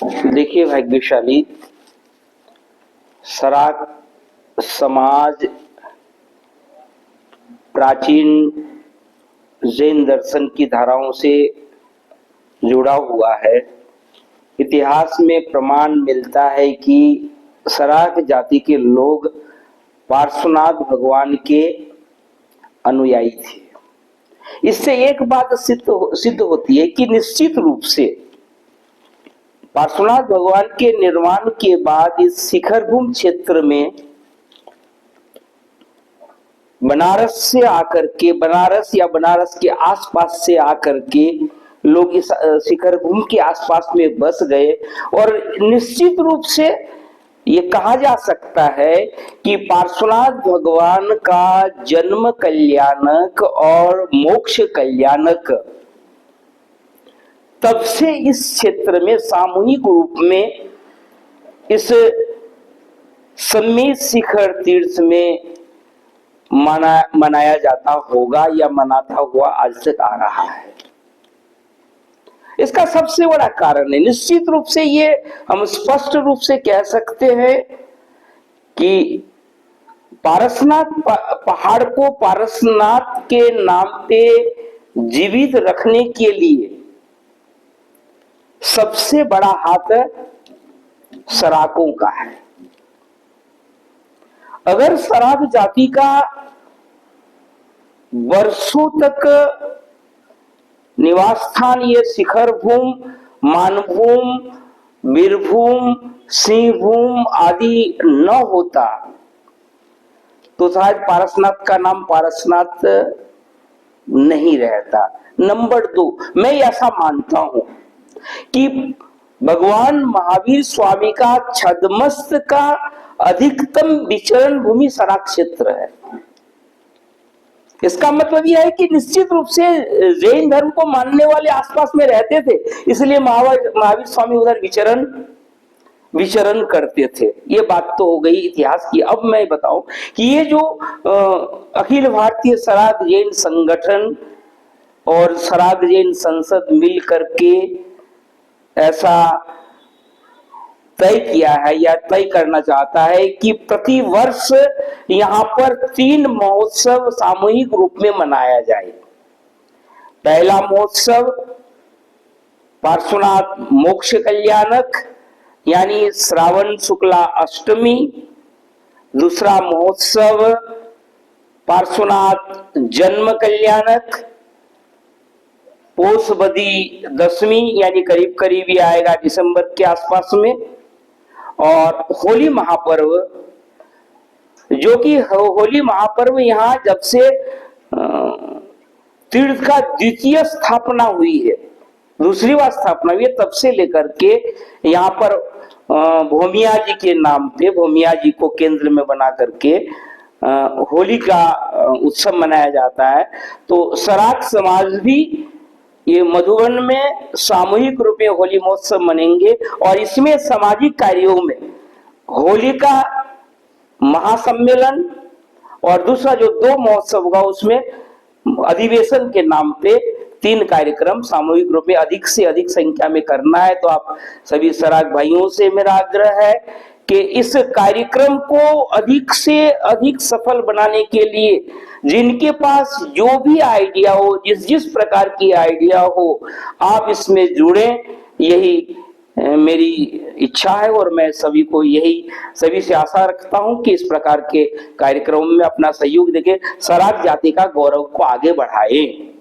देखिए भाग्यशाली, सराक समाज प्राचीन जैन दर्शन की धाराओं से जुड़ा हुआ है। इतिहास में प्रमाण मिलता है कि सराक जाति के लोग पार्श्वनाथ भगवान के अनुयायी थे। इससे एक बात सिद्ध होती है कि निश्चित रूप से पार्श्वनाथ भगवान के निर्माण के बाद इस शिखरभूमि क्षेत्र में बनारस से आकर के, बनारस या बनारस के आसपास से आकर के लोग इस शिखरभूमि के आसपास में बस गए। और निश्चित रूप से ये कहा जा सकता है कि पार्श्वनाथ भगवान का जन्म कल्याणक और मोक्ष कल्याणक तब से इस क्षेत्र में सामूहिक रूप में इस सम्मित शिखर तीर्थ में मनाया जाता होगा या मनाता हुआ आज तक आ रहा है। इसका सबसे बड़ा कारण है, निश्चित रूप से ये हम स्पष्ट रूप से कह सकते हैं कि पारसनाथ पहाड़ को पारसनाथ के नाम पे जीवित रखने के लिए सबसे बड़ा हाथ सराकों का है। अगर सराक जाति का वर्षों तक निवास स्थान ये शिखरभूमि, मानभूमि, वीरभूमि, सिंहभूमि आदि न होता तो शायद पारसनाथ का नाम पारसनाथ नहीं रहता। नंबर 2, मैं ऐसा मानता हूं कि भगवान महावीर स्वामी का छद्मस्त का अधिकतम विचरण भूमि सराक क्षेत्र है। इसका मतलब यह है कि निश्चित रूप से जैन धर्म को मानने वाले आसपास में रहते थे, इसलिए महावीर स्वामी उधर विचरण करते थे। ये बात तो हो गई इतिहास की। अब मैं बताऊं कि ये जो अखिल भारतीय सराक जैन संगठन और सराक जैन संसद मिल करके ऐसा तय किया है या तय करना चाहता है कि प्रति वर्ष यहाँ पर 3 महोत्सव सामूहिक रूप में मनाया जाए। पहला महोत्सव पार्श्वनाथ मोक्ष कल्याणक यानी श्रावण शुक्ला अष्टमी, दूसरा महोत्सव पार्श्वनाथ जन्म कल्याणक पोषबदी दशमी यानी करीब करीब ही आएगा दिसंबर के आसपास में, और होली महापर्व जो कि होली महापर्व यहाँ जब से तीर्थ का द्वितीय स्थापना हुई है, दूसरी बार स्थापना हुई है, तब से लेकर के यहाँ पर भूमिया जी के नाम पे, भूमिया जी को केंद्र में बना करके होली का उत्सव मनाया जाता है। तो सराक समाज भी ये मधुबन में सामूहिक रूप में होली महोत्सव मनेंगे और इसमें सामाजिक कार्यों में होली का महासम्मेलन और दूसरा जो 2 महोत्सव होगा उसमें अधिवेशन के नाम पे 3 कार्यक्रम सामूहिक रूप में अधिक से अधिक संख्या में करना है। तो आप सभी सराक भाइयों से मेरा आग्रह है कि इस कार्यक्रम को अधिक से अधिक सफल बनाने के लिए जिनके पास जो भी आइडिया हो, जिस प्रकार की आइडिया हो, आप इसमें जुड़े, यही मेरी इच्छा है। और मैं सभी से आशा रखता हूं कि इस प्रकार के कार्यक्रमों में अपना सहयोग देके सराक जाति का गौरव को आगे बढ़ाएं।